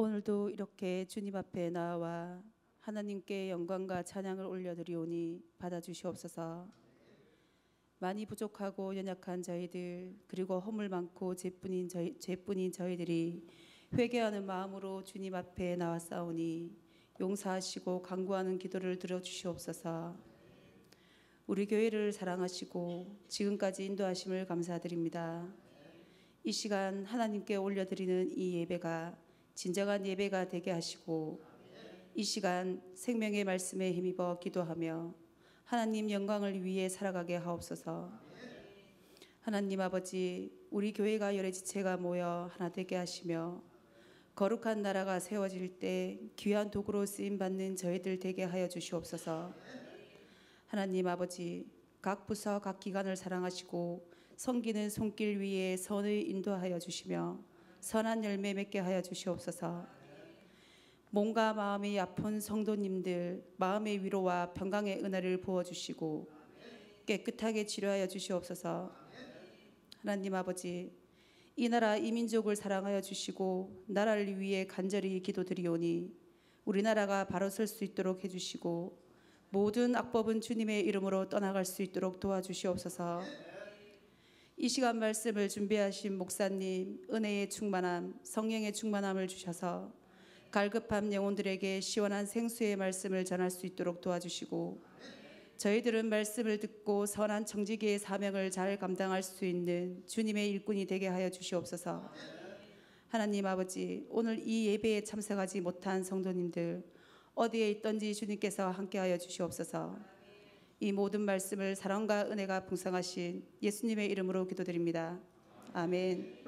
오늘도 이렇게 주님 앞에 나와 하나님께 영광과 찬양을 올려드리오니 받아주시옵소서. 많이 부족하고 연약한 저희들, 그리고 허물 많고 죄뿐인 저희들이 회개하는 마음으로 주님 앞에 나왔사오니 용서하시고 간구하는 기도를 들어주시옵소서. 우리 교회를 사랑하시고 지금까지 인도하심을 감사드립니다. 이 시간 하나님께 올려드리는 이 예배가 진정한 예배가 되게 하시고, 이 시간 생명의 말씀에 힘입어 기도하며 하나님 영광을 위해 살아가게 하옵소서. 하나님 아버지, 우리 교회가 여러 지체가 모여 하나 되게 하시며 거룩한 나라가 세워질 때 귀한 도구로 쓰임받는 저희들 되게 하여 주시옵소서. 하나님 아버지, 각 부서 각 기관을 사랑하시고 섬기는 손길 위에 선의 인도하여 주시며 선한 열매 맺게 하여 주시옵소서. 몸과 마음이 아픈 성도님들 마음의 위로와 평강의 은혜를 부어주시고 깨끗하게 치료하여 주시옵소서. 하나님 아버지, 이 나라 이 민족을 사랑하여 주시고 나라를 위해 간절히 기도드리오니 우리나라가 바로 설 수 있도록 해주시고 모든 악법은 주님의 이름으로 떠나갈 수 있도록 도와주시옵소서. 이 시간 말씀을 준비하신 목사님 은혜의 충만함, 성령의 충만함을 주셔서 갈급한 영혼들에게 시원한 생수의 말씀을 전할 수 있도록 도와주시고, 저희들은 말씀을 듣고 선한 청지기의 사명을 잘 감당할 수 있는 주님의 일꾼이 되게 하여 주시옵소서. 하나님 아버지, 오늘 이 예배에 참석하지 못한 성도님들 어디에 있든지 주님께서 함께하여 주시옵소서. 이 모든 말씀을 사랑과 은혜가 풍성하신 예수님의 이름으로 기도드립니다. 아멘.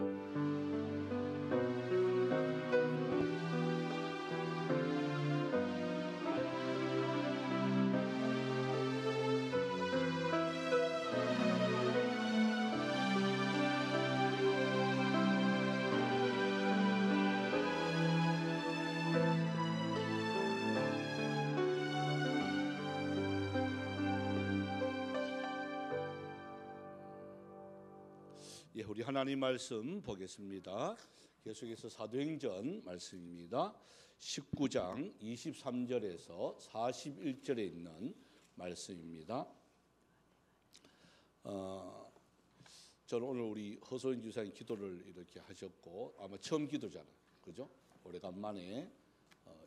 예, 우리 하나님 말씀 보겠습니다. 계속해서 사도행전 말씀입니다. 19장 23절에서 41절에 있는 말씀입니다. 저는 오늘 우리 허소인 주사님 기도를 이렇게 하셨고 아마 처음 기도잖아요, 그죠? 오래간만에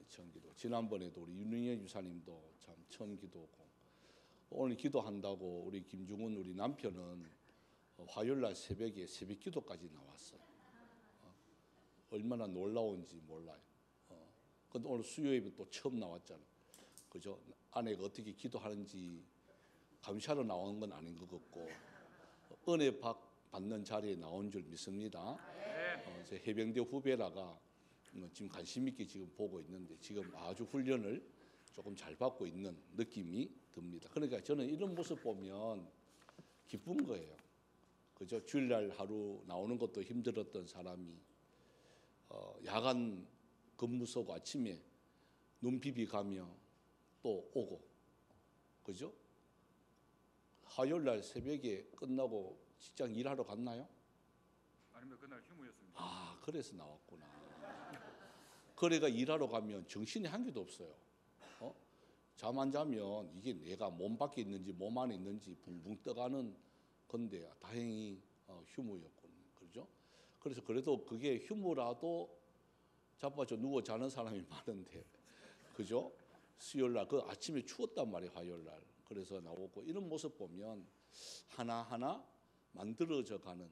처음 기도. 지난번에도 우리 윤영현 주사님도 참 처음 기도고, 오늘 기도한다고 우리 김중훈 우리 남편은 화요일날 새벽에 새벽 기도까지 나왔어요. 얼마나 놀라운지 몰라요. 근데 오늘 수요일에 또 처음 나왔잖아요, 그죠? 아내가 어떻게 기도하는지 감시하러 나온 건 아닌 것 같고 은혜 받는 자리에 나온 줄 믿습니다. 제 해병대 후배라가 지금 관심 있게 지금 보고 있는데 지금 아주 훈련을 조금 잘 받고 있는 느낌이 듭니다. 그러니까 저는 이런 모습 보면 기쁜 거예요, 그죠? 주일날 하루 나오는 것도 힘들었던 사람이 야간 근무 서고 아침에 눈 비비가며 또 오고, 그죠? 화요일날 새벽에 끝나고 직장 일하러 갔나요? 아닙니다. 그날 휴무였습니다. 아, 그래서 나왔구나. 그래가 일하러 가면 정신이 한 개도 없어요. 잠 안 자면 이게 내가 몸 밖에 있는지 몸 안에 있는지 붕붕 떠가는 건데 다행히 휴무였군, 그렇죠? 그래서 그래도 그게 휴무라도 자빠져 누워 자는 사람이 많은데, 그죠? 수요일날 그 아침에 추웠단 말이에요, 화요일날. 그래서 나오고 이런 모습 보면 하나하나 만들어져 가는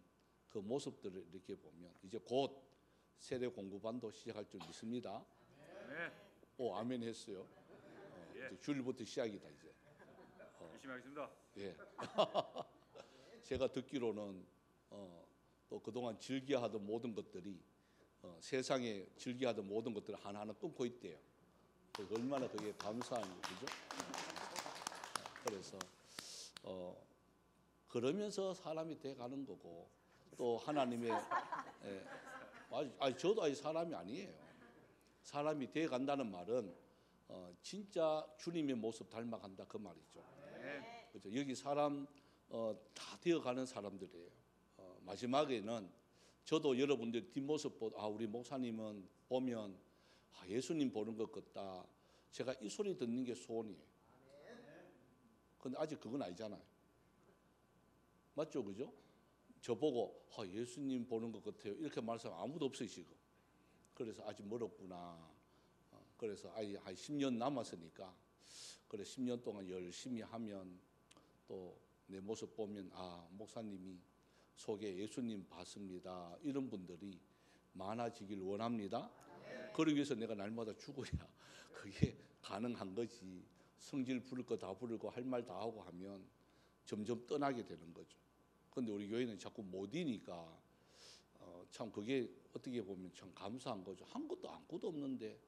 그 모습들을 이렇게 보면 이제 곧 세례 공부반도 시작할 줄 믿습니다. 네. 오, 아멘 했어요. 이제 주일부터 시작이다 이제. 열심히 하겠습니다. 예. 제가 듣기로는 또 그동안 즐겨하던 모든 것들이 세상에 즐겨하던 모든 것들을 하나하나 끊고 있대요. 얼마나 그게 감사한 일이죠. 그래서 그러면서 사람이 돼가는 거고, 또 하나님의 저도 아직 사람이 아니에요. 사람이 돼간다는 말은 진짜 주님의 모습 닮아간다 그 말이죠. 그렇죠? 여기 사람 다 되어가는 사람들이에요. 마지막에는 저도 여러분들 뒷모습 우리 목사님은 보면 예수님 보는 것 같다. 제가 이 소리 듣는 게 소원이에요. 근데 아직 그건 아니잖아요. 맞죠, 그죠? 저보고 예수님 보는 것 같아요. 이렇게 말하는 사람 아무도 없어요 지금. 그래서 아직 멀었구나. 그래서 한 10년 남았으니까 그래 10년 동안 열심히 하면 또 내 모습 보면 목사님이 속에 예수님 봤습니다. 이런 분들이 많아지길 원합니다. 그러기 위해서 내가 날마다 죽어야 그게 가능한 거지. 성질 부를 거 다 부르고 할 말 다 하고 하면 점점 떠나게 되는 거죠. 그런데 우리 교회는 자꾸 못 이니까 참 그게 어떻게 보면 참 감사한 거죠. 한 것도 아무것도 없는데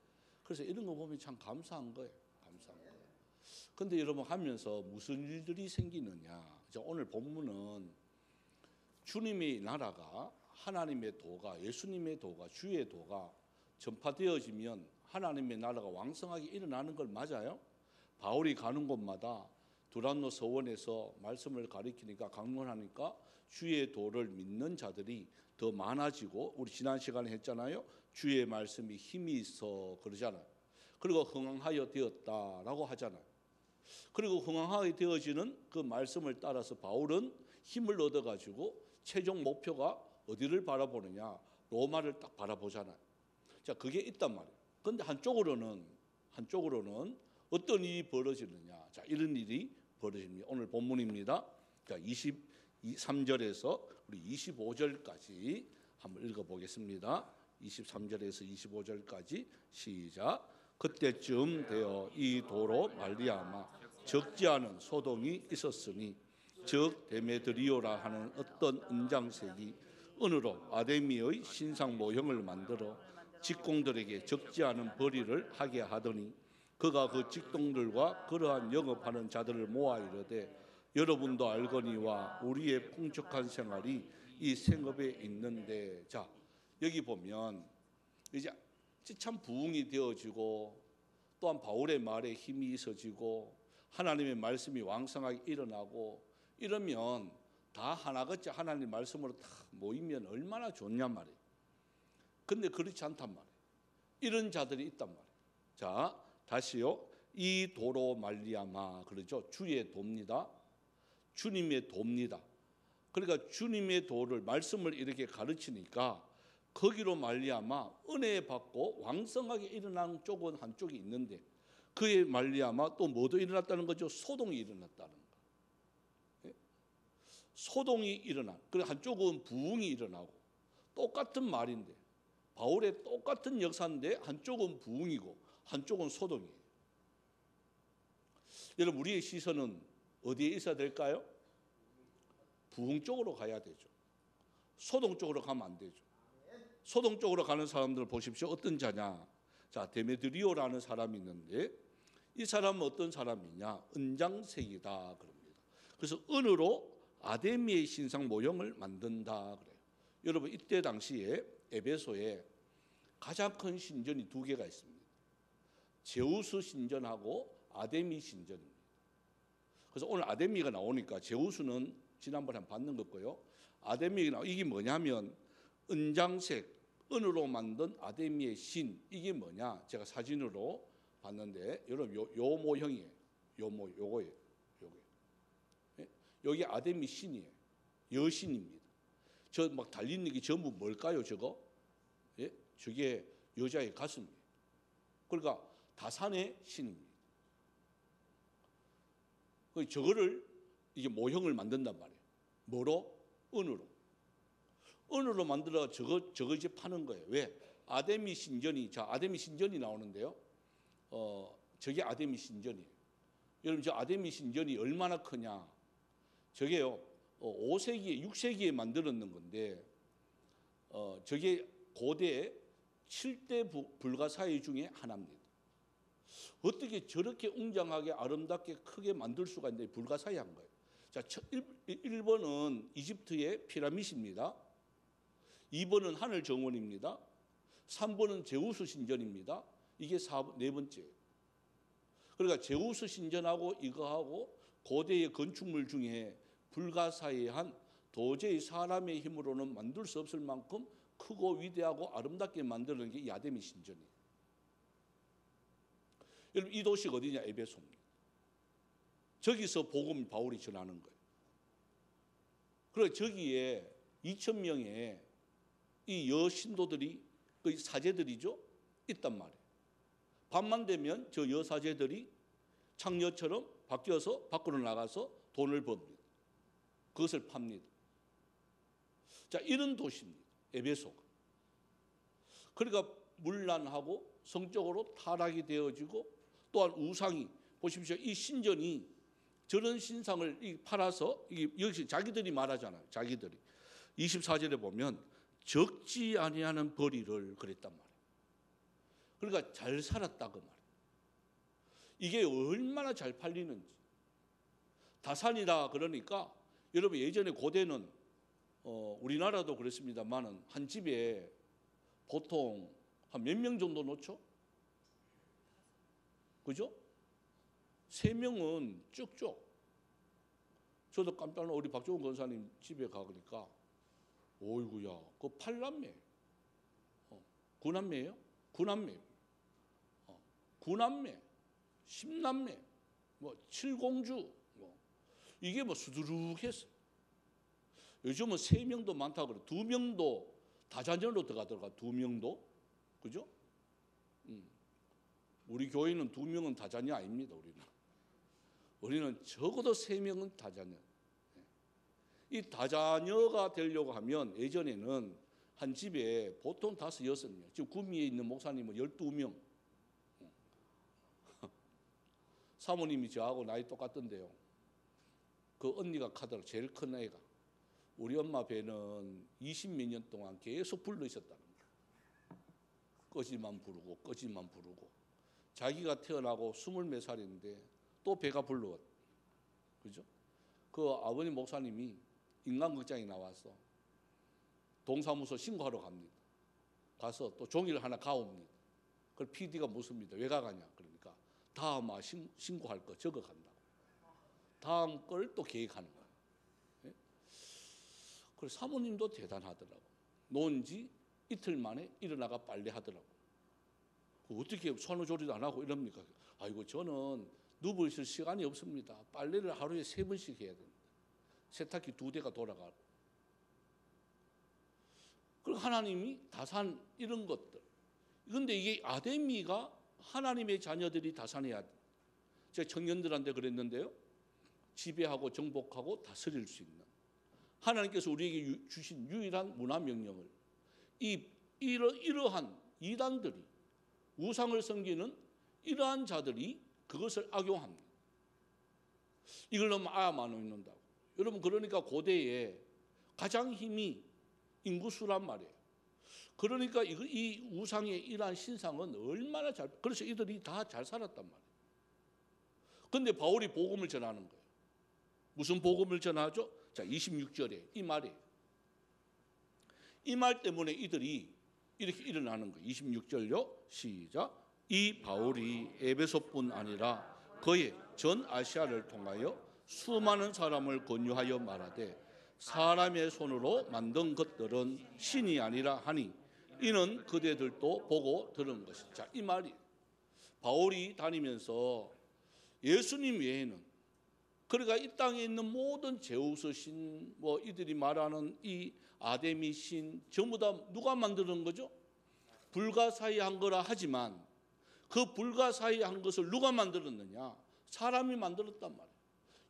그래서 이런 거 보면 참 감사한 거예요. 감사한 거예요. 그런데 여러분 하면서 무슨 일들이 생기느냐. 오늘 본문은 주님의 나라가 하나님의 도가 예수님의 도가 주의 도가 전파되어지면 하나님의 나라가 왕성하게 일어나는 걸 맞아요. 바울이 가는 곳마다 두란노 서원에서 말씀을 가리키니까 강론하니까 주의 도를 믿는 자들이 더 많아지고 우리 지난 시간에 했잖아요. 주의 말씀이 힘이 있어 그러잖아요. 그리고 흥왕하여 되었다라고 하잖아요. 그리고 흥왕하게 되어지는 그 말씀을 따라서 바울은 힘을 얻어가지고 최종 목표가 어디를 바라보느냐 로마를 딱 바라보잖아요. 자 그게 있단 말이에요. 그런데 한쪽으로는 어떤 일이 벌어지느냐. 자 이런 일이 벌어집니다. 오늘 본문입니다. 자 23절에서 우리 25절까지 한번 읽어보겠습니다. 23절에서 25절까지 시작. 그때쯤 되어 이 도로 말미암아 적지 않은 소동이 있었으니 즉 데메드리오라 하는 어떤 은장색이 은으로 아데미의 신상 모형을 만들어 직공들에게 적지 않은 벌이를 하게 하더니 그가 그 직동들과 그러한 영업하는 자들을 모아 이르되 여러분도 알거니와 우리의 풍족한 생활이 이 생업에 있는데. 자 여기 보면 이제 참 부흥이 되어지고 또한 바울의 말에 힘이 있어지고 하나님의 말씀이 왕성하게 일어나고 이러면 다 하나같이 하나님 말씀으로 다 모이면 얼마나 좋냔 말이에요. 근데 그렇지 않단 말이에요. 이런 자들이 있단 말이에요. 자 다시요. 이 도로 말미암아 그러죠. 주의 도입니다. 주님의 도입니다. 그러니까 주님의 도를 말씀을 이렇게 가르치니까 거기로 말미암아 은혜 받고 왕성하게 일어난 쪽은 한쪽이 있는데 그에 말미암아 또 뭐도 일어났다는 거죠. 소동이 일어났다는 거. 소동이 일어나. 그리고 한쪽은 부흥이 일어나고 똑같은 말인데 바울의 똑같은 역사인데 한쪽은 부흥이고 한쪽은 소동이에요. 여러분 우리의 시선은 어디에 있어야 될까요? 부흥 쪽으로 가야 되죠. 소동 쪽으로 가면 안 되죠. 소동 쪽으로 가는 사람들 보십시오. 어떤 자냐. 자 데메드리오라는 사람이 있는데 이 사람은 어떤 사람이냐. 은장색이다 그럽니다. 그래서 은으로 아데미의 신상 모형을 만든다 그래요. 여러분 이때 당시에 에베소에 가장 큰 신전이 두 개가 있습니다. 제우스 신전하고 아데미 신전입니다. 그래서 오늘 아데미가 나오니까 제우스는 지난번에 한번 봤는 거고요. 아데미가 나오 이게 뭐냐면 은장색 은으로 만든 아데미의 신. 이게 뭐냐? 제가 사진으로 봤는데 여러분 요 모형이에요. 요거예요. 여기 아데미 신이에요. 여신입니다. 저 막 달린 게 전부 뭘까요? 저거? 예? 저게 여자의 가슴이에요. 그러니까 다산의 신입니다. 저거를 이게 모형을 만든단 말이에요. 뭐로? 은으로. 은으로 만들어 저거 이제 파는 거예요. 왜? 아데미 신전이 아데미 신전이 나오는데요. 저게 아데미 신전이에요. 여러분 저 아데미 신전이 얼마나 크냐? 저게요. 5세기에 6세기에 만들었는 건데 저게 고대 7대 불가사의 중에 하나입니다. 어떻게 저렇게 웅장하게 아름답게 크게 만들 수가 있는데 불가사의한 거예요. 자, 1번은 이집트의 피라미드입니다. 2번은 하늘 정원입니다. 3번은 제우스 신전입니다. 이게 네 번째예요. 그러니까 제우스 신전하고 이거하고 고대의 건축물 중에 불가사의한 도저히 사람의 힘으로는 만들 수 없을 만큼 크고 위대하고 아름답게 만드는 게 이 아데미 신전이에요. 여러분 이 도시가 어디냐? 에베소입니다. 저기서 복음 바울이 전하는 거예요. 그리고 저기에 2,000명의 이 여신도들이 그 사제들이죠, 있단 말이에요. 밤만 되면 저 여사제들이 창녀처럼 바뀌어서 밖으로 나가서 돈을 법니다. 그것을 팝니다. 자, 이런 도시입니다, 에베소가. 그러니까 문란하고 성적으로 타락이 되어지고, 또한 우상이, 보십시오, 이 신전이 저런 신상을 팔아서, 여기서 자기들이 말하잖아요. 자기들이 24절에 보면 적지 아니하는 벌이를 그랬단 말이에요. 그러니까 잘 살았다 그 말이에요. 이게 얼마나 잘 팔리는지. 다산이다 그러니까, 여러분 예전에 고대는 우리나라도 그랬습니다만은 한 집에 보통 한 몇 명 정도 놓죠? 그죠? 3명은 쭉쭉. 저도 깜짝 놀라 우리 박종훈 권사님 집에 가보니까, 어이구야, 그 8남매, 9남매예요? 9남매, 9남매, 10남매, 뭐 7공주, 이게 뭐 수두룩했어요. 요즘은 3명도 많다 그래. 2명도 다자녀로 들어가더라고. 2명도, 그죠? 우리 교회는 2명은 다자녀 아닙니다. 우리는 적어도 3명은 다자녀. 이 다자녀가 되려고 하면 예전에는 한 집에 보통 5, 6명, 지금 구미에 있는 목사님은 12명. 사모님이 저하고 나이 똑같던데요. 그 언니가 카더라, 제일 큰 애가. 우리 엄마 배는 20몇 년 동안 계속 불러 있었다는 거예요. 꺼지만 부르고 꺼지만 부르고. 자기가 태어나고 20몇 살인데 또 배가 불러왔. 그죠? 그 아버님 목사님이 인간극장에 나와서 동사무소 신고하러 갑니다. 가서 또 종이를 하나 가옵니다. 그걸 PD가 묻습니다. 왜 가가냐? 그러니까 다음 신고할 거 적어 간다고. 다음 걸 또 계획하는 거예요. 예? 그래서 사모님도 대단하더라고. 놓은 지 이틀 만에 일어나가 빨래하더라고. 어떻게 산후조리도 안 하고 이럽니까? 아이고, 저는 누워 있을 시간이 없습니다. 빨래를 하루에 3번씩 해야 됩니다. 세탁기 2대가 돌아가고. 그리고 하나님이 다산 이런 것들. 그런데 이게 아데미가 하나님의 자녀들이 다산해야 돼. 제가 청년들한테 그랬는데요. 지배하고 정복하고 다스릴 수 있는 하나님께서 우리에게 주신 유일한 문화 명령을 이러한 이단들이, 우상을 섬기는 이러한 자들이 그것을 악용합니다. 이걸 너무 아야만 있는다고. 여러분, 그러니까 고대에 가장 힘이 인구수란 말이에요. 그러니까 이 우상의 이러한 신상은 얼마나 그래서 이들이 다 잘 살았단 말이에요. 그런데 바울이 복음을 전하는 거예요. 무슨 복음을 전하죠? 자, 26절에 이 말이에요. 이 말 때문에 이들이 이렇게 일어나는 거예요. 26절요. 시작. 이 바울이 에베소뿐 아니라 그의 전 아시아를 통하여 수많은 사람을 권유하여 말하되 사람의 손으로 만든 것들은 신이 아니라 하니 이는 그대들도 보고 들은 것이다. 자, 이 말이 바울이 다니면서 예수님 외에는, 그러니까 이 땅에 있는 모든 제우스 신, 뭐 이들이 말하는 이 아데미 신 전부 다 누가 만드는 거죠? 불가사의한 거라 하지만 그 불가사의한 것을 누가 만들었느냐? 사람이 만들었단 말이에요.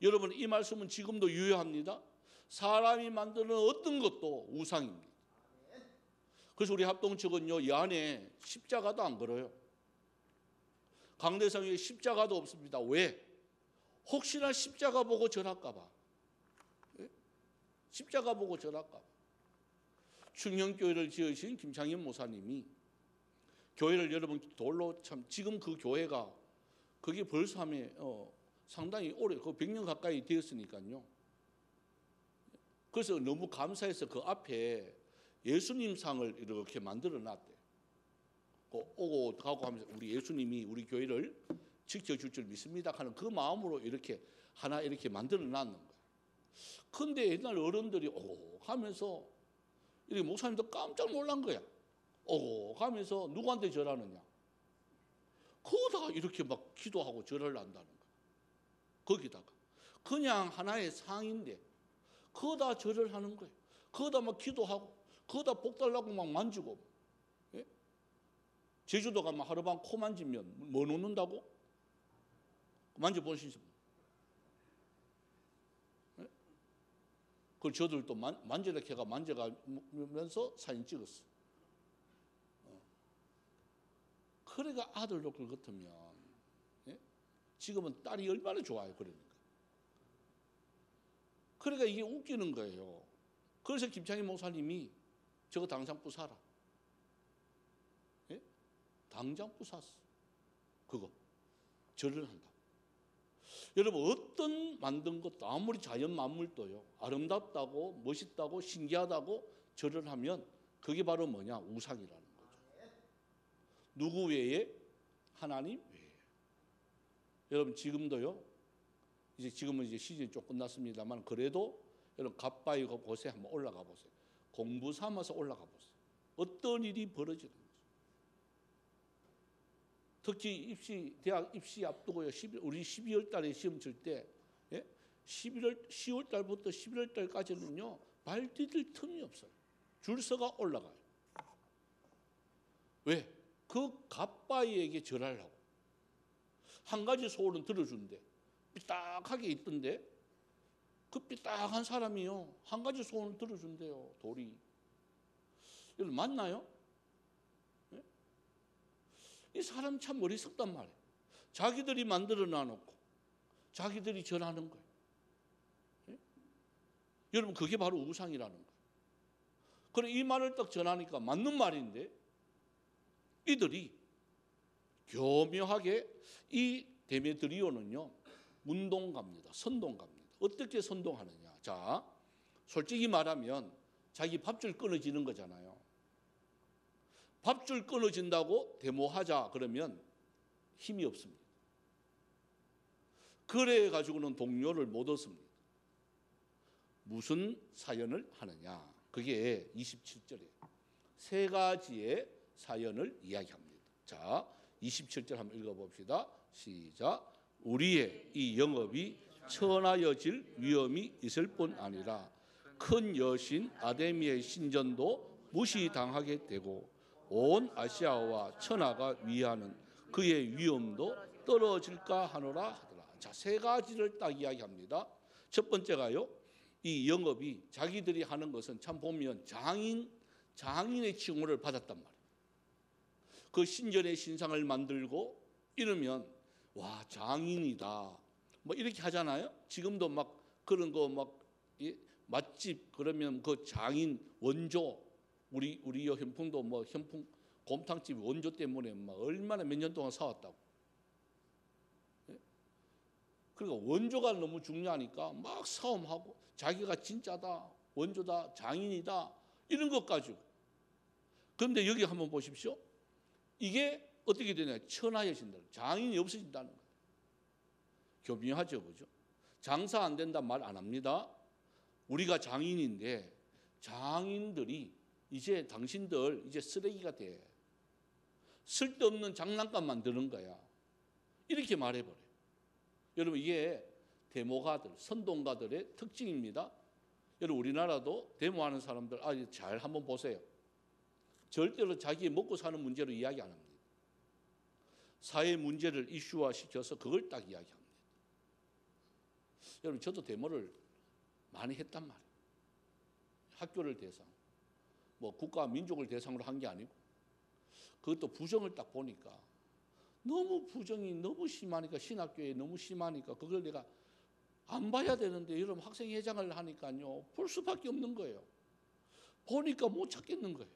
여러분, 이 말씀은 지금도 유효합니다. 사람이 만드는 어떤 것도 우상입니다. 그래서 우리 합동측은요, 이 안에 십자가도 안 걸어요. 강대상에 십자가도 없습니다. 왜? 혹시나 십자가 보고 절할까 봐. 십자가 보고 절할까 봐. 충영교회를 지으신 김창현 목사님이 교회를 여러분 돌로 참, 지금 그 교회가 그게 벌써 상당히 오래, 그 100년 가까이 되었으니까요. 그래서 너무 감사해서 그 앞에 예수님 상을 이렇게 만들어 놨대요. 오고 가고 하면서 우리 예수님이 우리 교회를 지켜줄 줄 믿습니다 하는 그 마음으로 이렇게 하나 이렇게 만들어 놨는 거예요. 근데 옛날 어른들이 오고 가면서 이렇게 목사님도 깜짝 놀란 거야. 오고 가면서 누구한테 절하느냐? 거기다가 이렇게 막 기도하고 절을 한다는 거예요. 거기다가 그냥 하나의 상인데 거기다 절을 하는 거예요. 거기다 막 기도하고 거기다 복 달라고 막 만지고. 예? 제주도 가면 하루밤 코 만지면 뭐 놓는다고? 만져보시죠. 예? 그걸 저들도 만져라 걔가 만져가면서 사진 찍었어. 그러니까 아들도 그걸 같으면, 예? 지금은 딸이 얼마나 좋아요. 그러니까 이게 웃기는 거예요. 그래서 김창희 목사님이 저거 당장 부사라. 예? 당장 부샀어. 그거 절을 한다. 여러분, 어떤 만든 것도 아무리 자연 만물도요, 아름답다고 멋있다고 신기하다고 절을 하면 그게 바로 뭐냐? 우상이라는 거죠. 누구 외에? 하나님 외에. 여러분, 지금도요, 지금은 이제 시즌이 좀 끝났습니다만, 그래도 여러분 갓바위 곳에 한번 올라가 보세요. 공부 삼아서 올라가 보세요. 어떤 일이 벌어지는 거죠. 특히 대학 입시 앞두고요. 우리 12월 달에 시험 칠 때, 예? 10월 달부터 11월 달까지는요, 발 디딜 틈이 없어요. 줄서가 올라가요. 왜? 그 갓바위에게 절하려고. 한 가지 소원은 들어준대. 삐딱하게 있던데, 그 삐딱한 사람이요, 한 가지 소원을 들어준대요. 돌이. 여러분 맞나요? 예? 이 사람 참 어리석단 말이에요. 자기들이 만들어 놔놓고 자기들이 절하는 거예요. 예? 여러분 그게 바로 우상이라는 거예요. 그래 이 말을 딱 전하니까 맞는 말인데, 이들이 교묘하게 이 데메드리오는요, 문동갑니다. 선동갑니다. 어떻게 선동하느냐? 자, 솔직히 말하면 자기 밥줄 끊어지는 거잖아요. 밥줄 끊어진다고 데모하자 그러면 힘이 없습니다. 그래 가지고는 동료를 못 얻습니다. 무슨 사연을 하느냐? 그게 27절이에요. 세 가지의 사연을 이야기합니다. 자, 27절 한번 읽어봅시다. 시작. 우리의 이 영업이 천하여질 위험이 있을 뿐 아니라 큰 여신 아데미의 신전도 무시당하게 되고 온 아시아와 천하가 위하는 그의 위엄도 떨어질까 하노라 하더라. 자, 세 가지를 딱 이야기합니다. 첫 번째가요, 이 영업이 자기들이 하는 것은 참 보면 장인의 칭호를 받았단 말이에요. 그 신전의 신상을 만들고 이러면 와 장인이다 뭐 이렇게 하잖아요. 지금도 막 그런 거 막 맛집 그러면 그 장인 원조, 우리 현풍도 뭐 현풍 곰탕집 원조 때문에 막 얼마나 몇 년 동안 사왔다고. 그러니까 원조가 너무 중요하니까 막 싸움하고 자기가 진짜다, 원조다, 장인이다 이런 것 가지고. 그런데 여기 한번 보십시오. 이게 어떻게 되냐? 천하여진다. 장인이 없어진다는 거예요. 교묘하죠, 그죠? 장사 안 된다 말 안 합니다. 우리가 장인인데 장인들이 이제 당신들 이제 쓰레기가 돼. 쓸데없는 장난감 만드는 거야. 이렇게 말해버려요. 여러분 이게 데모가들, 선동가들의 특징입니다. 여러분 우리나라도 데모하는 사람들 잘 한번 보세요. 절대로 자기 먹고 사는 문제로 이야기 안 합니다. 사회 문제를 이슈화시켜서 그걸 딱 이야기합니다. 여러분 저도 데모를 많이 했단 말이에요. 학교를 대상, 뭐 국가 민족을 대상으로 한 게 아니고, 그것도 부정을 딱 보니까 너무 부정이 너무 심하니까, 신학교에 너무 심하니까 그걸 내가 안 봐야 되는데 여러분 학생회장을 하니까요 볼 수밖에 없는 거예요. 보니까 못 찾겠는 거예요.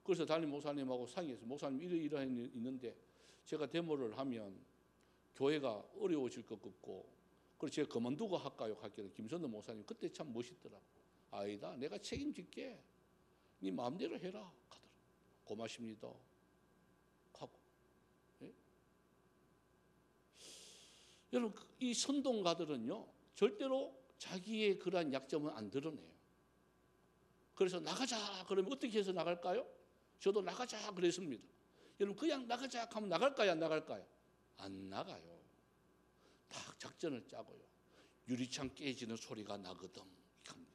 그래서 담임 목사님하고 상의해서 목사님 이러이러한 일이 있는데 제가 데모를 하면 교회가 어려워질 것 같고 그래서 제가 그만두고 할까요? 할게요. 김선도 목사님 그때 참 멋있더라고. 아니다, 내가 책임질게. 네 마음대로 해라 하더라. 고맙습니다 하고. 예? 여러분 이 선동가들은요 절대로 자기의 그러한 약점은 안 드러내요. 그래서 나가자 그러면 어떻게 해서 나갈까요? 저도 나가자 그랬습니다. 여러분 그냥 나가자 하면 나갈까요? 안 나갈까요? 안 나가요. 딱 작전을 짜고요. 유리창 깨지는 소리가 나거든. 합니다.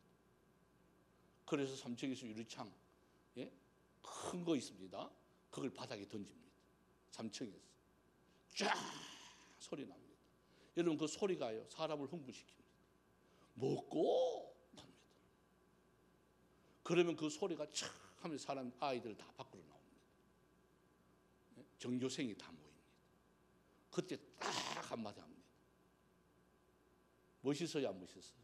그래서 3층에서 유리창 큰 거 있습니다. 그걸 바닥에 던집니다. 3층에서 쫙 소리 납니다. 여러분 그 소리가요 사람을 흥분시킵니다. 먹고 합니다. 그러면 그 소리가 촥 하면 사람 아이들 다 밖으로 나옵니다. 전교생이 다 모입니다. 그때 딱 한마디 합니다. 멋있어요 안 멋있어요?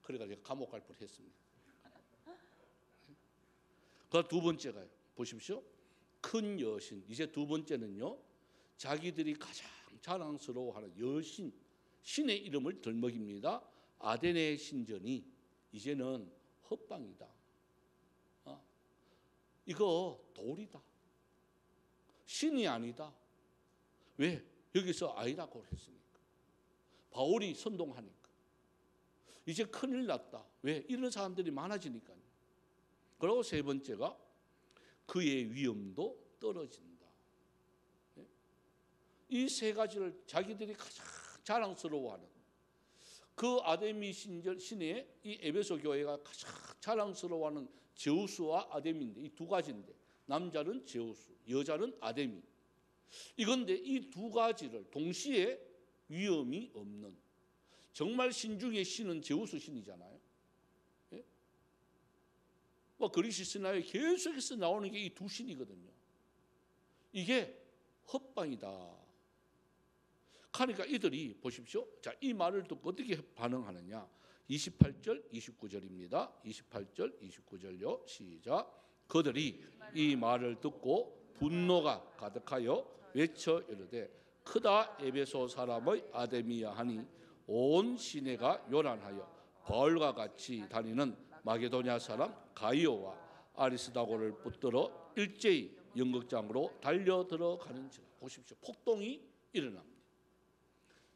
그래가 제가 감옥 갈 뻔했습니다. 그 두 번째가요. 보십시오. 큰 여신. 이제 두 번째는요. 자기들이 가장 자랑스러워하는 여신, 신의 이름을 들먹입니다. 아데네 신전이 이제는 헛방이다. 이거 돌이다. 신이 아니다. 왜? 여기서 아니라고 했으니까. 바울이 선동하니까. 이제 큰일 났다. 왜? 이런 사람들이 많아지니까요. 그리고 세 번째가 그의 위엄도 떨어진다. 이 세 가지를 자기들이 가장 자랑스러워하는 그 아데미 신의 이 에베소 교회가 가장 자랑스러워하는 제우스와 아데미인데 이 두 가지인데 남자는 제우스, 여자는 아데미. 이건데 이 두 가지를 동시에 위엄이 없는 정말 신 중의 신은 제우스 신이잖아요. 그리스 신화에 계속해서 나오는 게 이 두 신이거든요. 이게 헛방이다. 그러니까 이들이 보십시오. 자, 이 말을 듣고 어떻게 반응하느냐? 28절, 29절입니다. 28절, 29절요. 시작. 그들이 이 말을 듣고 분노가 가득하여 외쳐 이르되 크다 에베소 사람의 아데미야 하니 온 시내가 요란하여 바울과 같이 다니는 마게도냐 사람 가이오와 아리스다고를 붙들어 일제히 연극장으로 달려 들어가는지라. 보십시오. 폭동이 일어납니다.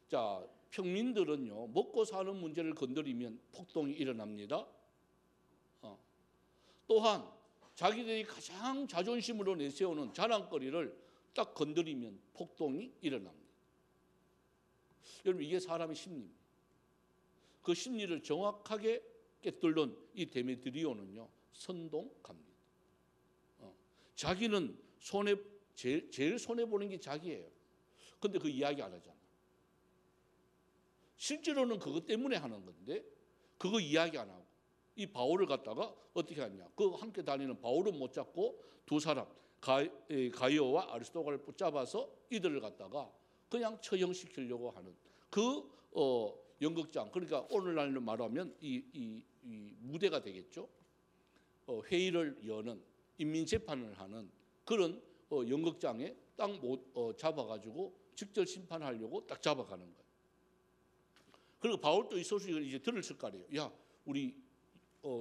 자, 평민들은요 먹고 사는 문제를 건드리면 폭동이 일어납니다. 또한 자기들이 가장 자존심으로 내세우는 자랑거리를 딱 건드리면 폭동이 일어납니다. 여러분 이게 사람의 심리입니다. 그 심리를 정확하게 깨뚫는 이 데메드리오는요 선동갑니다. 자기는 제일 손해 보는 게 자기예요. 근데 그 이야기 안 하잖아. 실제로는 그것 때문에 하는 건데 그거 이야기 안 하고 이 바울을 갖다가 어떻게 하냐? 그 함께 다니는 바울은 못 잡고 두 사람 가이오와 아리스토가를 붙잡아서 이들을 갖다가 그냥 처형시키려고 하는 그 연극장. 그러니까 오늘날로 말하면 이 무대가 되겠죠. 회의를 여는 인민재판을 하는 그런 연극장에 딱 잡아가지고 직접 심판하려고 딱 잡아가는 거예요. 그리고 바울도 이 소식을 이제 들었을 거 아니에요. 야, 우리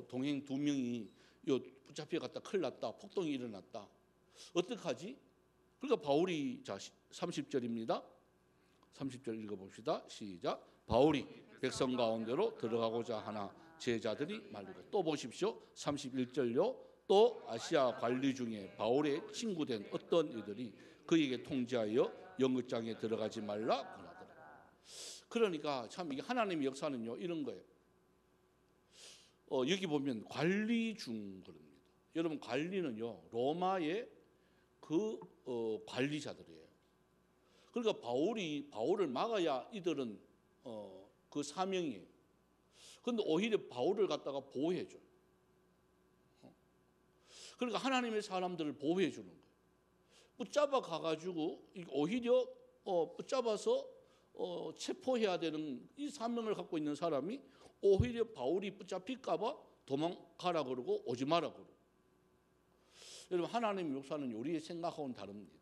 동행 두 명이 붙잡혀갔다 큰일 났다. 폭동이 일어났다. 어떡하지? 그러니까 바울이 자 30절입니다. 30절 읽어봅시다. 시작. 바울이 백성 가운데로 들어가고자 하나 제자들이 말리고 또 보십시오. 31절요. 또 아시아 관리 중에 바울의 친구된 어떤 이들이 그에게 통지하여 연극장에 들어가지 말라 권하더라. 그러니까 참 이게 하나님의 역사는요 이런 거예요. 여기 보면 관리 중 그럽니다. 여러분 관리는요 로마의 그 관리자들이에요. 그러니까 바울을 막아야 이들은 그 사명이에요. 그런데 오히려 바울을 갖다가 보호해줘요. 그러니까 하나님의 사람들을 보호해 주는 거예요. 붙잡아 가가지고 오히려 붙잡아서 체포해야 되는 이 사명을 갖고 있는 사람이 오히려 바울이 붙잡힐까봐 도망가라 그러고 오지 마라 그러고. 여러분 하나님의 역사는 우리의 생각하고는 다릅니다.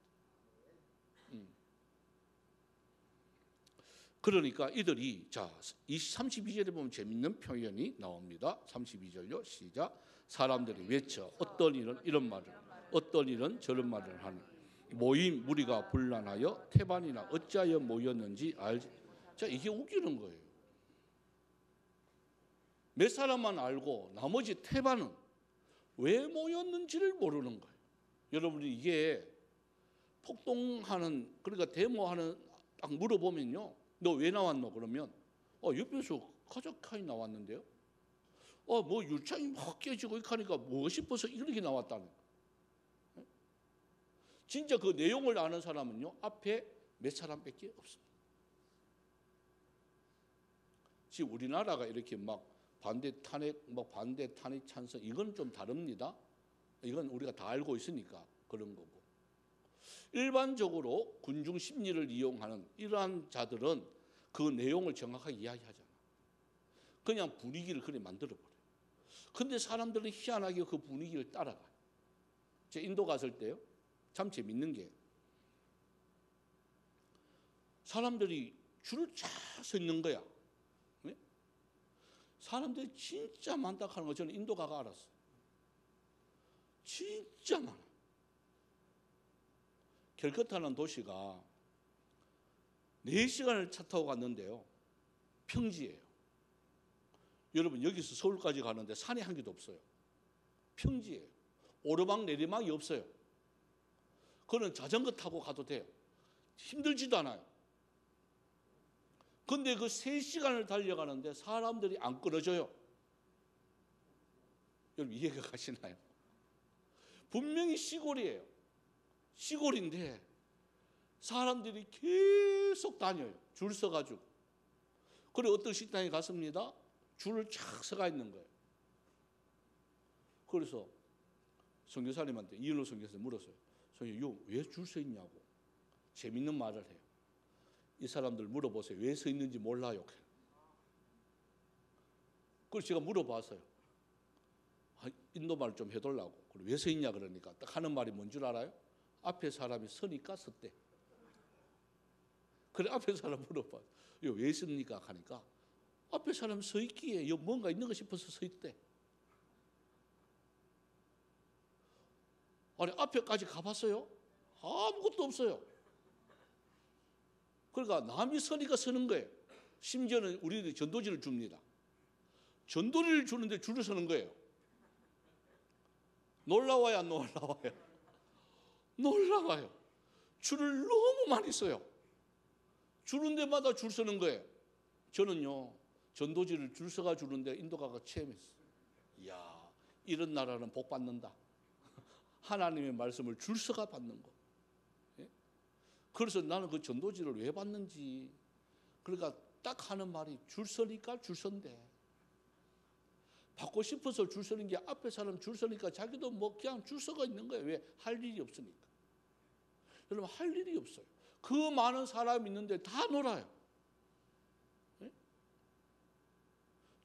그러니까 이들이 자 32절에 보면 재밌는 표현이 나옵니다. 32절요. 시작. 사람들이 외쳐 어떤 일은 이런 말을 어떤 일은 저런 말을 하니 모임 무리가 분란하여 태반이나 어찌하여 모였는지 알지. 자 이게 웃기는 거예요. 몇 사람만 알고 나머지 태반은 왜 모였는지를 모르는 거예요. 여러분이 이게 폭동하는, 그러니까 데모하는 딱 물어보면요, 너 왜 나왔노? 그러면 옆에서 카자카이 나왔는데요. 뭐 율장이 막 깨지고 이렇게 하니까 뭐 싶어서 이렇게 나왔다는 거예요. 진짜 그 내용을 아는 사람은요, 앞에 몇 사람밖에 없습니다. 지금 우리나라가 이렇게 막 반대 탄핵 찬성, 이건 좀 다릅니다. 이건 우리가 다 알고 있으니까 그런 거고. 일반적으로 군중 심리를 이용하는 이러한 자들은 그 내용을 정확하게 이야기하잖아. 그냥 분위기를 그래 만들어버려요. 근데 사람들은 희한하게 그 분위기를 따라가요. 제가 인도 갔을 때요, 참 재밌는 게 사람들이 줄을 쫙 서 있는 거야. 네? 사람들이 진짜 많다 하는 거 저는 인도 가가 알았어요. 진짜 많아. 캘커타라는 도시가 4시간을 차 타고 갔는데요, 평지예요. 여러분 여기서 서울까지 가는데 산이 한 개도 없어요. 평지예요. 오르막 내리막이 없어요. 그거는 자전거 타고 가도 돼요. 힘들지도 않아요. 근데 그 3시간을 달려가는데 사람들이 안 끊어져요. 여러분 이해가 가시나요? 분명히 시골이에요. 시골인데 사람들이 계속 다녀요. 줄 서가지고. 그래 어떤 식당에 갔습니다. 줄을 쫙 서가 있는 거예요. 그래서 선교사님한테, 이은호 선교사님 물었어요. 선생님, 이거 왜 줄 서 있냐고. 재밌는 말을 해요. 이 사람들 물어보세요. 왜 서 있는지 몰라요. 그래서 제가 물어봤어요. 인도말 좀 해달라고. 왜 서 있냐 그러니까 딱 하는 말이 뭔 줄 알아요? 앞에 사람이 서니까 섰대. 그래 앞에 사람 물어봐. 이거 왜 씁니까? 하니까 앞에 사람 서 있기에 이거 뭔가 있는 거 싶어서 서 있대. 아니 앞에까지 가봤어요? 아무것도 없어요. 그러니까 남이 서니까 서는 거예요. 심지어는 우리들이 전도지를 줍니다. 전도지를 주는데 줄을 서는 거예요. 놀라워요, 안 놀라워요? 놀라워요. 줄을 너무 많이 써요. 주는 데마다 줄 서는 거예요. 저는요, 전도지를 줄 서가 주는데 인도 가가 체험했어요. 이야, 이런 나라는 복 받는다. 하나님의 말씀을 줄 서가 받는 거. 예? 그래서 나는 그 전도지를 왜 받는지, 그러니까 딱 하는 말이 줄 서니까 줄 선대. 받고 싶어서 줄 서는 게 앞에 사람 줄 서니까 자기도 뭐 그냥 줄 서가 있는 거예요. 왜? 할 일이 없으니까. 여러분 할 일이 없어요. 그 많은 사람이 있는데 다 놀아요. 네?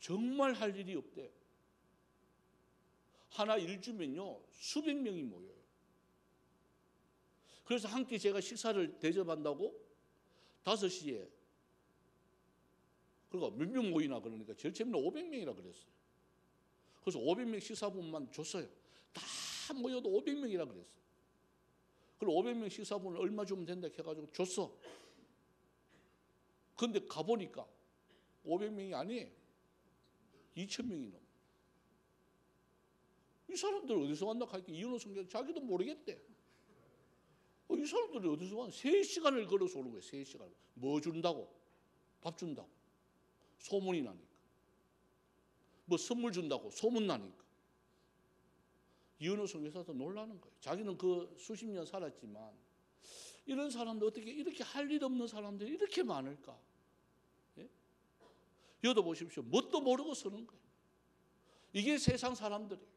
정말 할 일이 없대요. 하나 일 주면요 수백 명이 모여요. 그래서 함께 제가 식사를 대접한다고 5시에 그러니까 몇 명 모이나 그러니까 제일 처음에 500명이라 그랬어요. 그래서 500명 식사분만 줬어요. 다 모여도 500명이라 그랬어요. 그리고 500명 식사분을 얼마 주면 된다 해가지고 줬어. 근데 가보니까 500명이 아니에요. 2000명이 넘어. 이 사람들 어디서 왔나 하니까 이은호 성경 자기도 모르겠대. 이 사람들이 어디서 왔나? 3시간을 걸어서 오는 거예요. 3시간. 뭐 준다고? 밥 준다고. 소문이 나니까. 뭐 선물 준다고 소문 나니까. 이은호 선교사도 놀라는 거예요. 자기는 그 수십 년 살았지만 이런 사람들 어떻게 이렇게 할 일 없는 사람들이 이렇게 많을까? 예? 여도 보십시오. 뭣도 모르고 서는 거예요. 이게 세상 사람들이에요.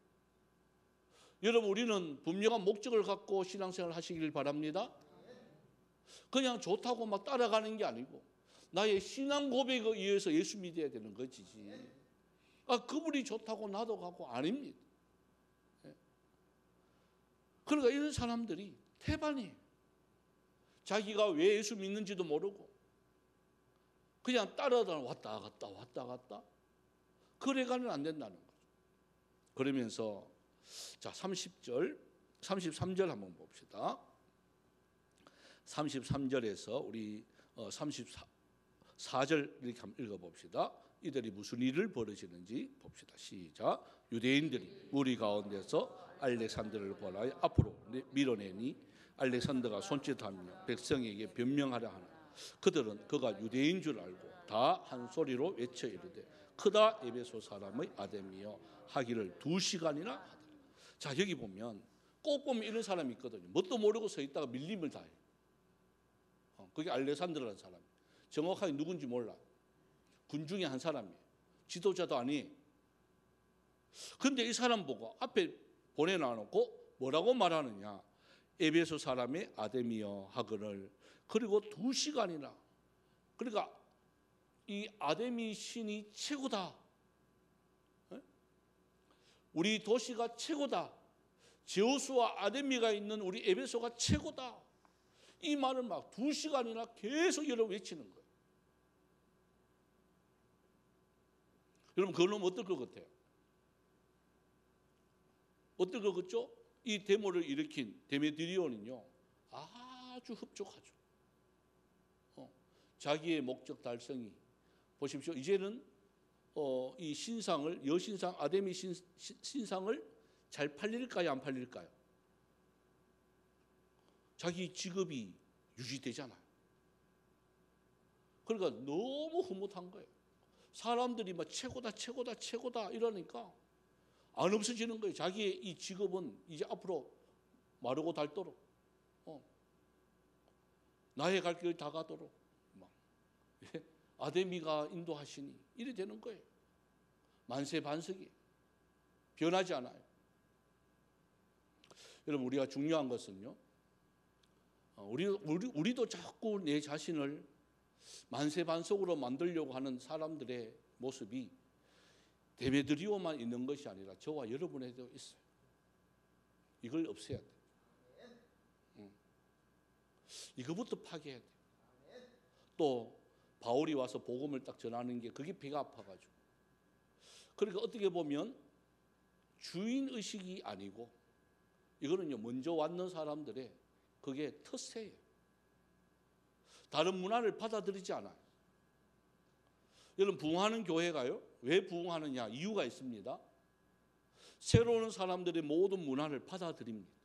여러분 우리는 분명한 목적을 갖고 신앙생활을 하시길 바랍니다. 그냥 좋다고 막 따라가는 게 아니고 나의 신앙 고백에 의해서 예수 믿어야 되는 거지. 그분이 좋다고 나도 가고 아닙니다. 그러니까 이런 사람들이 태반이에요. 자기가 왜 예수 믿는지도 모르고 그냥 따라다 왔다 갔다 그래가는 안 된다는 거죠. 그러면서 자 30절 33절 한번 봅시다. 33절에서 우리 4절 이렇게 한번 읽어봅시다. 이들이 무슨 일을 벌어지는지 봅시다. 시작. 유대인들이 무리 가운데서 알렉산더를 권하여 앞으로 밀어내니 알렉산더가 손짓하며 백성에게 변명하려 하나 그들은 그가 유대인 줄 알고 다 한 소리로 외쳐 이르되 크다 에베소 사람의 아데미여 하기를 2시간이나 하더라. 자, 여기 보면 꼭 보면 이런 사람이 있거든요. 뭣도 모르고 서 있다가 밀림을 당해요. 그게 알렉산더라는 사람. 정확하게 누군지 몰라. 군 중에 한 사람이에요. 지도자도 아니에요. 그런데 이 사람 보고 앞에 보내놔놓고 뭐라고 말하느냐. 에베소 사람의 아데미여 하거늘 그리고 2시간이나. 그러니까 이 아데미 신이 최고다. 우리 도시가 최고다. 제우스와 아데미가 있는 우리 에베소가 최고다. 이 말을 막 2시간이나 계속 여러 외치는 거예요. 여러분 그놈 어떨 것 같아요? 어떨 것 같죠? 이 데모를 일으킨 데메드리온은요 아주 흡족하죠. 자기의 목적 달성이 보십시오. 이제는 이 신상을 여신상 아데미 신상을 잘 팔릴까요? 안 팔릴까요? 자기 직업이 유지되잖아요. 그러니까 너무 흐뭇한 거예요. 사람들이 막 최고다 최고다 최고다 이러니까 안 없어지는 거예요. 자기의 이 직업은 이제 앞으로 마르고 닳도록 나의 갈 길 다 가도록 막 아데미가 인도하시니 이래 되는 거예요. 만세반석이 변하지 않아요. 여러분 우리가 중요한 것은요. 우리도 자꾸 내 자신을 만세반석으로 만들려고 하는 사람들의 모습이 데메드리오만 있는 것이 아니라 저와 여러분에도 있어요. 이걸 없애야 돼. 이거부터 파괴해야 돼. 또 바울이 와서 복음을 딱 전하는 게 그게 배가 아파가지고. 그러니까 어떻게 보면 주인의식이 아니고 이거는요 먼저 왔는 사람들의 그게特세예요. 다른 문화를 받아들이지 않아요. 여러분 부흥하는 교회가요 왜 부흥하느냐 이유가 있습니다. 새로 오는 사람들의 모든 문화를 받아들입니다.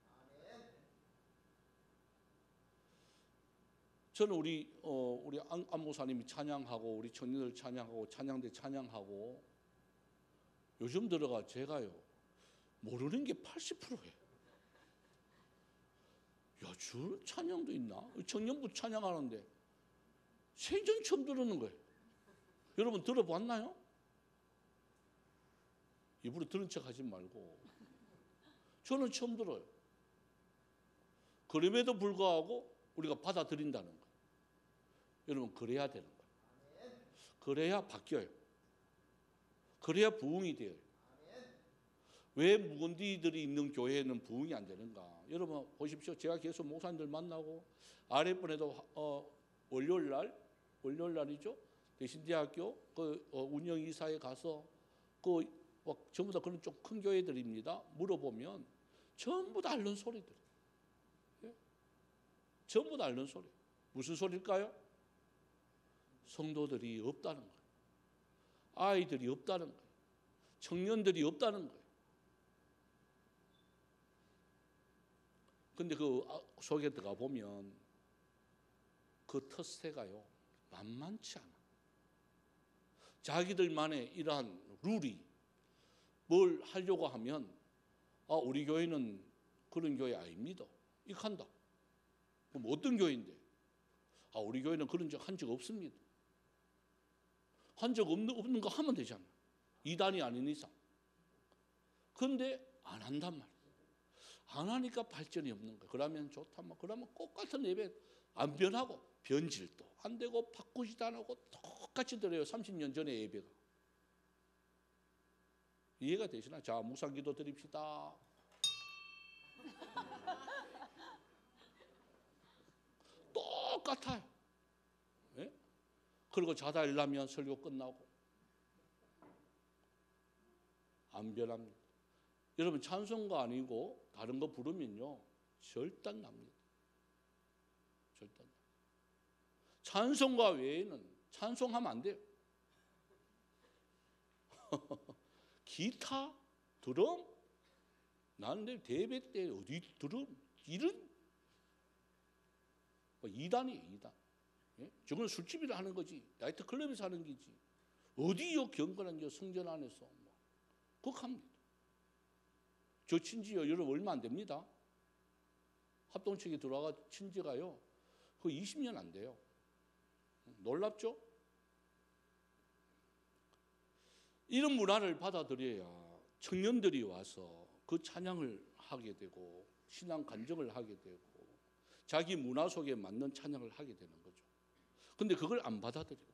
저는 우리 안 목사님이 찬양하고 우리 청년들 찬양하고 찬양대 찬양하고 요즘 들어가 제가요 모르는 게 80%예요. 야, 저 찬양도 있나? 청년부 찬양하는데 생전 처음 들었는 거예요. 여러분 들어봤나요? 입으로 들은 척 하지 말고 저는 처음 들어요. 그럼에도 불구하고 우리가 받아들인다는 거예요. 여러분 그래야 되는 거예요. 그래야 바뀌어요. 그래야 부흥이 돼요. 왜 묵은디들이 있는 교회에는 부흥이 안 되는가? 여러분 보십시오. 제가 계속 목사님들 만나고 아랫번에도 월요일 날이죠. 대신대학교 그 운영이사에 가서 그 전부 다 그런 좀 큰 교회들입니다. 물어보면 전부 다 앓는 소리들. 예? 전부 다 앓는 소리. 무슨 소리일까요? 성도들이 없다는 거예요. 아이들이 없다는 거예요. 청년들이 없다는 거예요. 근데 그 속에 들어가 보면 그 텃세가요 만만치 않아. 자기들만의 이러한 룰이 뭘 하려고 하면 우리 교회는 그런 교회 아닙니다. 이렇게 한다. 그럼 어떤 교회인데? 우리 교회는 그런 적 한 적 없습니다. 한 적 없는 거 하면 되잖아. 이단이 아닌 이상. 그런데 안 한단 말이야. 안 하니까 발전이 없는 거야. 그러면 좋다면 그러면 똑같은 예배 안 변하고 변질도 안 되고 바꾸지도 안 하고 똑같이 들어요. 30년 전에 예배가. 이해가 되시나? 자, 묵상기도 드립시다. 똑같아요. 예? 그리고 자다일라면 설교 끝나고 안 변합니다. 여러분 찬송가 아니고 다른 거 부르면요 절단 납니다. 절단. 찬송가 외에는 찬송하면 안 돼요. 기타, 드럼, 나는 대회 때 어디 드럼 이런 이단이에요, 이단. 예? 저건 술집이라 하는 거지, 나이트 클럽에서 하는 거지. 어디요 경건한 성전 안에서 그렇합니다. 저 친지요, 여러분 얼마 안 됩니다. 합동측에 들어가 친지가요, 그 20년 안 돼요. 놀랍죠? 이런 문화를 받아들여야 청년들이 와서 그 찬양을 하게 되고 신앙 간증을 하게 되고 자기 문화 속에 맞는 찬양을 하게 되는 거죠. 근데 그걸 안 받아들여요.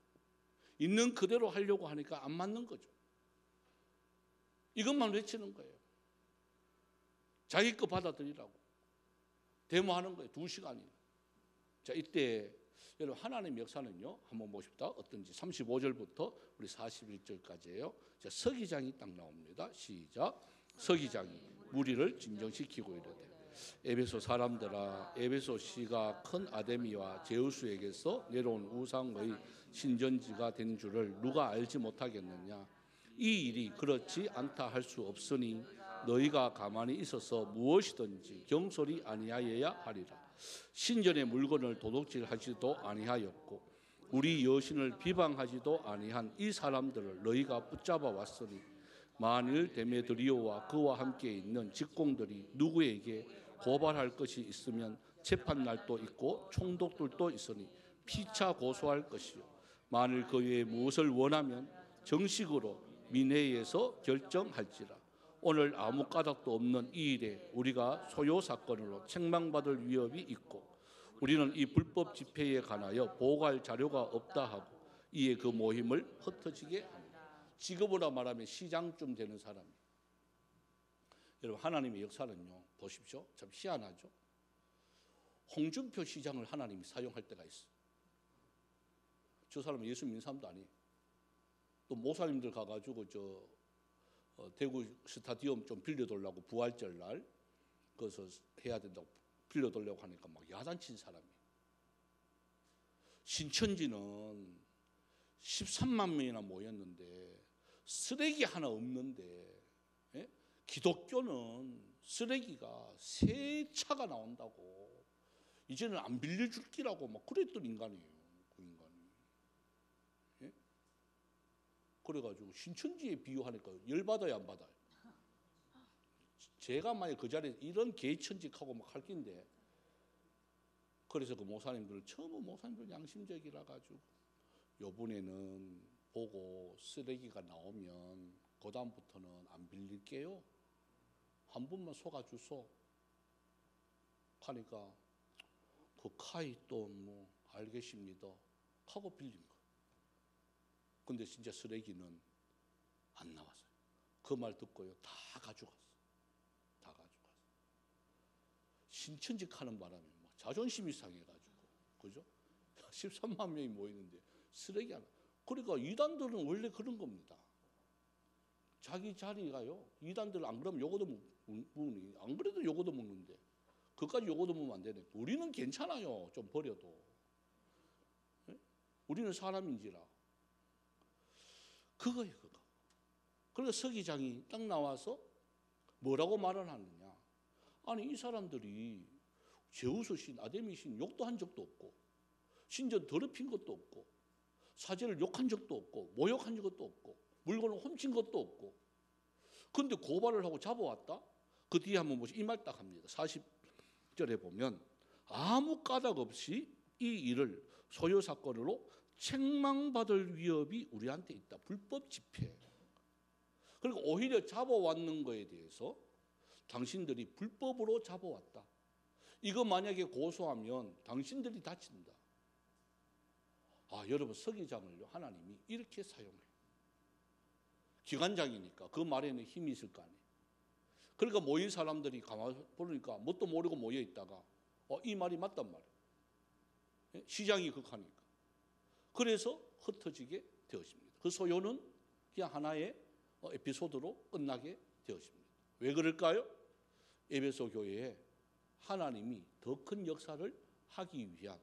있는 그대로 하려고 하니까 안 맞는 거죠. 이것만 외치는 거예요. 자기 거 받아들이라고 데모하는 거예요. 2시간이나. 자, 이때 여러분 하나님 역사는요, 한번 보십시다. 어떤지 35절부터 우리 41절까지예요. 자, 서기장이 딱 나옵니다. 시작. 서기장이 무리를 진정시키고 이르되 에베소 사람들아, 에베소 시가 큰 아데미와 제우스에게서 내려온 우상의 신전지가 된 줄을 누가 알지 못하겠느냐. 이 일이 그렇지 않다 할 수 없으니 너희가 가만히 있어서 무엇이든지 경솔이 아니하여야 하리라. 신전의 물건을 도둑질하지도 아니하였고 우리 여신을 비방하지도 아니한 이 사람들을 너희가 붙잡아 왔으니 만일 데메드리오와 그와 함께 있는 직공들이 누구에게 고발할 것이 있으면 재판날도 있고 총독들도 있으니 피차 고소할 것이요, 만일 그 외에 무엇을 원하면 정식으로 민회에서 결정할지라. 오늘 아무 까닭도 없는 이 일에 우리가 소요 사건으로 책망받을 위협이 있고 우리는 이 불법 집회에 관하여 보고할 자료가 없다 하고 이에 그 모임을 흩어지게 합니다. 직업으로 말하면 시장쯤 되는 사람이. 여러분 하나님의 역사는요, 보십시오. 참 희한하죠. 홍준표 시장을 하나님이 사용할 때가 있어요. 저 사람은 예수 믿는 사람도 아니에요. 또 목사님들 가가지고 대구 스타디움 좀 빌려달라고 부활절 날 그래서 해야 된다고 빌려달라고 하니까 막 야단친 사람이에요. 신천지는 13만 명이나 모였는데 쓰레기 하나 없는데, 예? 기독교는 쓰레기가 3차가 나온다고 이제는 안 빌려줄 기라고 막 그랬던 인간이에요. 그 인간이. 예? 그래가지고 신천지에 비유하니까 열받아요, 안 받아요? 제가 만약 그 자리에 이런 개천직하고 막 할 긴데, 그래서 그 목사님들 처음 목사님들 양심적이라 가지고 요번에는 보고 쓰레기가 나오면 그 다음부터는 안 빌릴게요. 한 번만 속아주소. 하니까 그 카이 또 뭐 알겠습니다 하고 빌린 거. 근데 진짜 쓰레기는 안 나왔어요. 그 말 듣고요, 다 가져갔어. 다 가져갔어. 신천직 하는 바람에 막 자존심이 상해가지고, 그죠? 13만 명이 모이는데 쓰레기 하나. 그러니까 이단들은 원래 그런 겁니다. 자기 자리가요, 이단들 안 그러면 요거도 먹으니, 안 그래도 요거도 먹는데 그까지 요거도 먹으면 안 되네. 우리는 괜찮아요, 좀 버려도. 네? 우리는 사람인지라. 그거예요, 그거. 그래서 서기장이 딱 나와서 뭐라고 말을 하느냐. 아니, 이 사람들이 제우스 신, 아데미 신 욕도 한 적도 없고 신전 더럽힌 것도 없고 사제를 욕한 적도 없고 모욕한 적도 없고 물건을 훔친 것도 없고, 근데 고발을 하고 잡아왔다? 그 뒤에 한번 보시면 이 말 딱 합니다. 40절에 보면 아무 까닭 없이 이 일을 소요 사건으로 책망받을 위협이 우리한테 있다. 불법 집회. 그리고 오히려 잡아왔는 거에 대해서 당신들이 불법으로 잡아왔다. 이거 만약에 고소하면 당신들이 다친다. 아, 여러분, 서기장을요, 하나님이 이렇게 사용해요. 기관장이니까 그 말에는 힘이 있을 거 아니에요. 그러니까 모인 사람들이 가만히 보니까 뭣도 모르고 모여 있다가 이 말이 맞단 말이에요. 시장이 극하니까. 그래서 흩어지게 되었습니다. 그 소요는 그냥 하나의 에피소드로 끝나게 되었습니다. 왜 그럴까요? 에베소 교회에 하나님이 더 큰 역사를 하기 위한,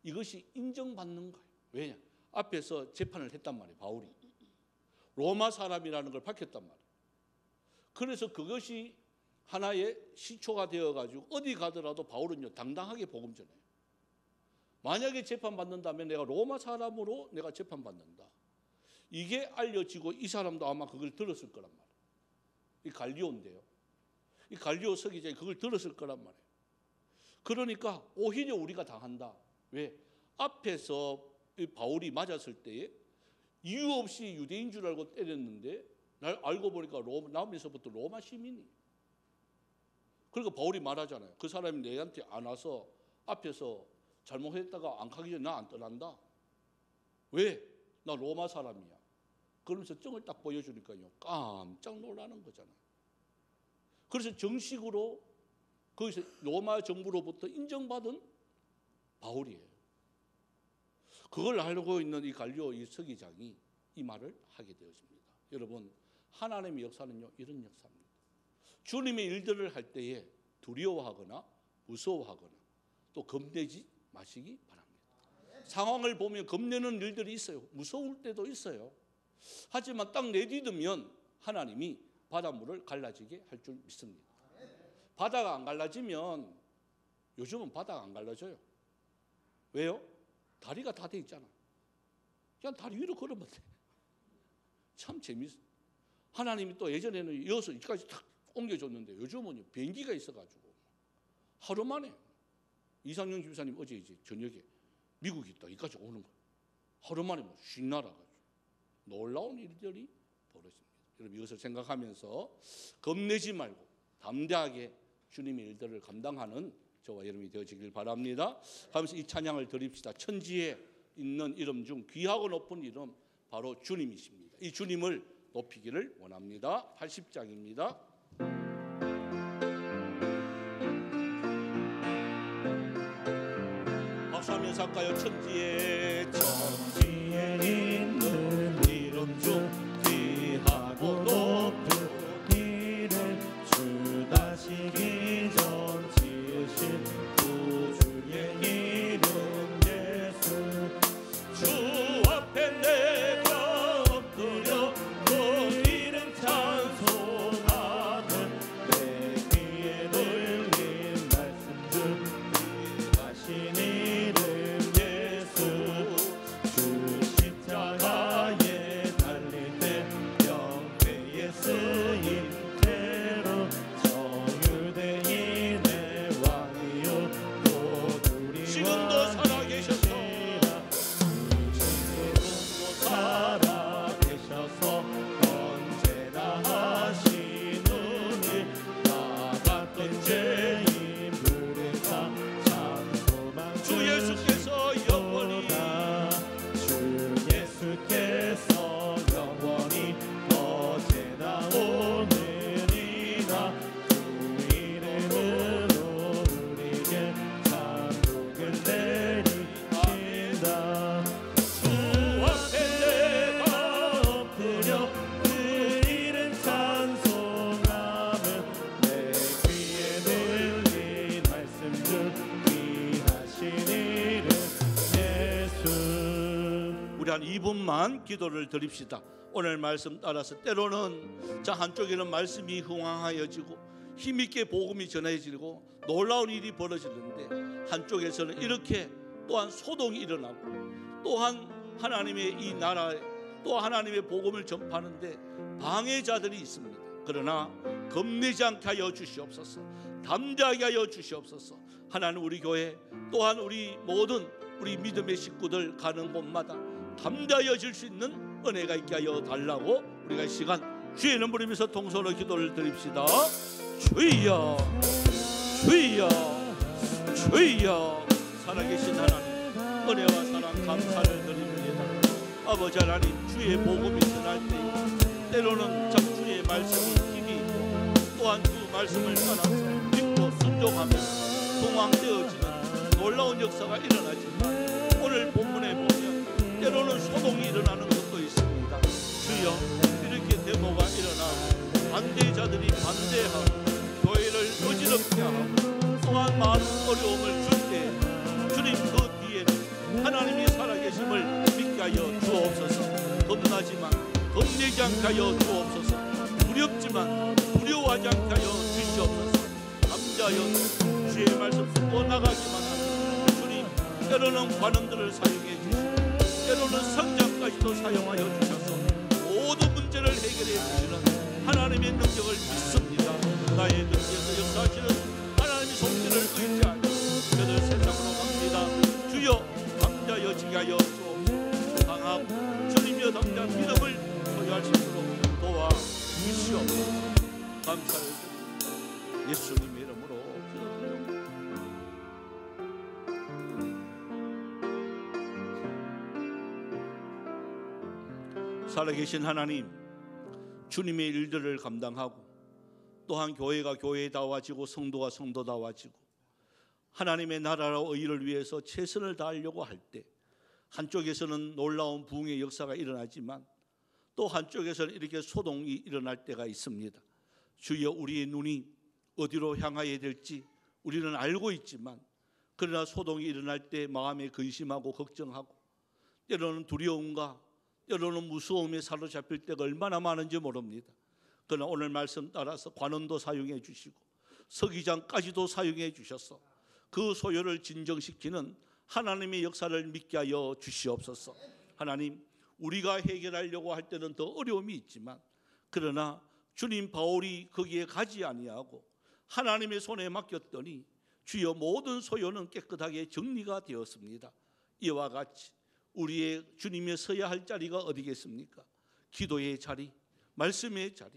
이것이 인정받는 거예요. 왜냐? 앞에서 재판을 했단 말이에요. 바울이 로마 사람이라는 걸 밝혔단 말이에요. 그래서 그것이 하나의 시초가 되어가지고 어디 가더라도 바울은요 당당하게 복음 전해요. 만약에 재판받는다면 내가 로마 사람으로 내가 재판받는다, 이게 알려지고 이 사람도 아마 그걸 들었을 거란 말이에요. 이 갈리오인데요, 이 갈리오 서기장이 그걸 들었을 거란 말이에요. 그러니까 오히려 우리가 당한다. 왜? 앞에서 이 바울이 맞았을 때에 이유 없이 유대인 줄 알고 때렸는데 날 알고 보니까 남에서부터 로마 시민이. 그러니까 바울이 말하잖아요. 그 사람이 내한테 안 와서 앞에서 잘못했다가 안 가기 전에 나 안 떠난다. 왜? 나 로마 사람이야. 그러면서 증을 딱 보여주니까요 깜짝 놀라는 거잖아요. 그래서 정식으로 거기서 로마 정부로부터 인정받은 바울이에요. 그걸 알고 있는 이 갈리오 이 서기장이 이 말을 하게 되었습니다. 여러분, 하나님의 역사는요 이런 역사입니다. 주님의 일들을 할 때에 두려워하거나 무서워하거나 또 겁내지 마시기 바랍니다. 상황을 보면 겁내는 일들이 있어요. 무서울 때도 있어요. 하지만 딱 내딛으면 하나님이 바닷물을 갈라지게 할 줄 믿습니다. 바다가 안 갈라지면, 요즘은 바다가 안 갈라져요. 왜요? 다리가 다 돼 있잖아. 그냥 다리 위로 걸으면 돼. 참 재밌어. 하나님이 또 예전에는 이어서 여기까지 탁 옮겨줬는데 요즘은 비행기가 있어가지고 하루 만에, 이상영 집사님 어제 이제 저녁에 미국에 있다 여기까지 오는 거예요. 하루 만에 뭐 쉰 날아가지고 놀라운 일들이 벌어집니다. 여러분, 이것을 생각하면서 겁내지 말고 담대하게 주님의 일들을 감당하는 저와 여러분이 되어지길 바랍니다. 하면서 이 찬양을 드립시다. 천지에 있는 이름 중 귀하고 높은 이름 바로 주님이십니다. 이 주님을 높이기를 원합니다. 80장입니다. 박수하면서 할까요? 천지에 있는 이름 중 귀하고 높은 이름 주 다시기 전 지으신 구주의 이름 예수. 주 앞에 내가 엎드려 그 이름 찬송하는 내 귀에 들린 말씀 중 귀하신 이름 예수. 주 십자가에 달릴 때 영배에 쓰인 죄로 정유대인의 왕이요 또 우리와 지금도 살아계셔서 살아계셔서 언제나 하시는 일 나 같은 죄인 부르사 찬송만 주 예수께서 영원히 주 예수께서 영원히 어제나 오늘이나 주 이름으로 우리에게 찬송을 내리신다. 주 앞에 내가 엎드려 그 이름 찬송하면 내 귀에 들린 말씀 중 귀하신 이름 예수. 우리 한 2분만 기도를 드립시다. 오늘 말씀 따라서 때로는 한쪽에는 말씀이 흥황하여지고 힘있게 복음이 전해지고 놀라운 일이 벌어지는데, 한쪽에서는 이렇게 또한 소동이 일어나고 또한 하나님의 이 나라에 또 하나님의 복음을 전파하는데 방해자들이 있습니다. 그러나 겁내지 않게 하여 주시옵소서. 담대하게 하여 주시옵소서. 하나님, 우리 교회 또한 우리 모든 우리 믿음의 식구들 가는 곳마다 담대하여 질 수 있는 은혜가 있게 하여 달라고 우리가 이 시간 주의 이름 부르면서 동서로 기도를 드립시다. 주여 주여 주여. 살아계신 하나님, 은혜와 사랑 감사를 드립니다. 아버지 하나님, 주의 복음이 전할 때 때로는 참 주의 말씀이 힘이 있고 또한 그 말씀을 따라서 믿고 순종하며 동황되어지는 놀라운 역사가 일어나지만, 오늘 본문에 보면 때로는 소동이 일어나는 것도 있습니다. 주여, 이렇게 데모가 일어나고 반대자들이 반대하고 교회를 어지럽게 하고 또한 많은 어려움을 줄 때 주님 그 뒤에는 하나님이 살아계심을 믿게 하여 든든하지만 겁내지 않게 하여 주옵소서. 두렵지만 두려워하지 않게 하여 주시옵소서. 감사하여 주의 말씀 듣고 나가기만 하는 주님, 때로는 관원들을 사용해 주시고 때로는 선장까지도 사용하여 주셔서 모든 문제를 해결해 주시는 하나님의 능력을 믿습니다. 나의 능력에서 역사하시는 하나님의 손길을 의지 하여 저들 세상으로 갑니다. 주여 감자 여지게 하여 주옵소서. 강하고 주님의 당장 믿음을 소유할 수 있도록 도와주시옵소서. 감사를 드립니다. 예수님의 이름으로 기도드립니다. 살아계신 하나님, 주님의 일들을 감당하고 또한 교회가 교회다워지고 성도가 성도다워지고 하나님의 나라와 의를 위해서 최선을 다하려고 할 때 한쪽에서는 놀라운 부흥의 역사가 일어나지만 또 한쪽에서는 이렇게 소동이 일어날 때가 있습니다. 주여, 우리의 눈이 어디로 향하여야 될지 우리는 알고 있지만 그러나 소동이 일어날 때 마음에 근심하고 걱정하고 때로는 두려움과 때로는 무서움에 사로잡힐 때가 얼마나 많은지 모릅니다. 그러나 오늘 말씀 따라서 관원도 사용해 주시고 서기장까지도 사용해 주셔서 그 소요를 진정시키는 하나님의 역사를 믿게 하여 주시옵소서. 하나님, 우리가 해결하려고 할 때는 더 어려움이 있지만 그러나 주님 바울이 거기에 가지 아니하고 하나님의 손에 맡겼더니 주여 모든 소요는 깨끗하게 정리가 되었습니다. 이와 같이 우리의 주님의 서야 할 자리가 어디겠습니까? 기도의 자리, 말씀의 자리,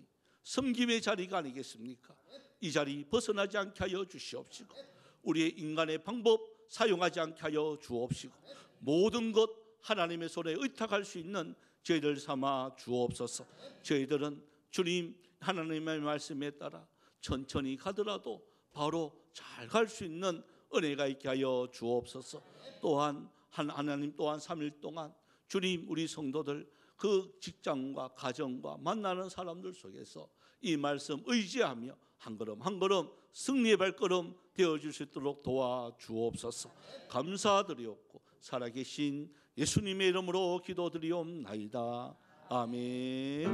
섬김의 자리가 아니겠습니까? 이 자리 벗어나지 않게 하여 주시옵시고 우리의 인간의 방법 사용하지 않게 하여 주옵시고 모든 것 하나님의 손에 의탁할 수 있는 저희들 삼아 주옵소서. 저희들은 주님 하나님의 말씀에 따라 천천히 가더라도 바로 잘 갈 수 있는 은혜가 있게 하여 주옵소서. 또한 하나님 또한 3일 동안 주님 우리 성도들 그 직장과 가정과 만나는 사람들 속에서 이 말씀 의지하며 한 걸음 한 걸음 승리의 발걸음 되어줄 수 있도록 도와주옵소서. 감사드리옵고 살아계신 예수님의 이름으로 기도드리옵나이다. 아멘.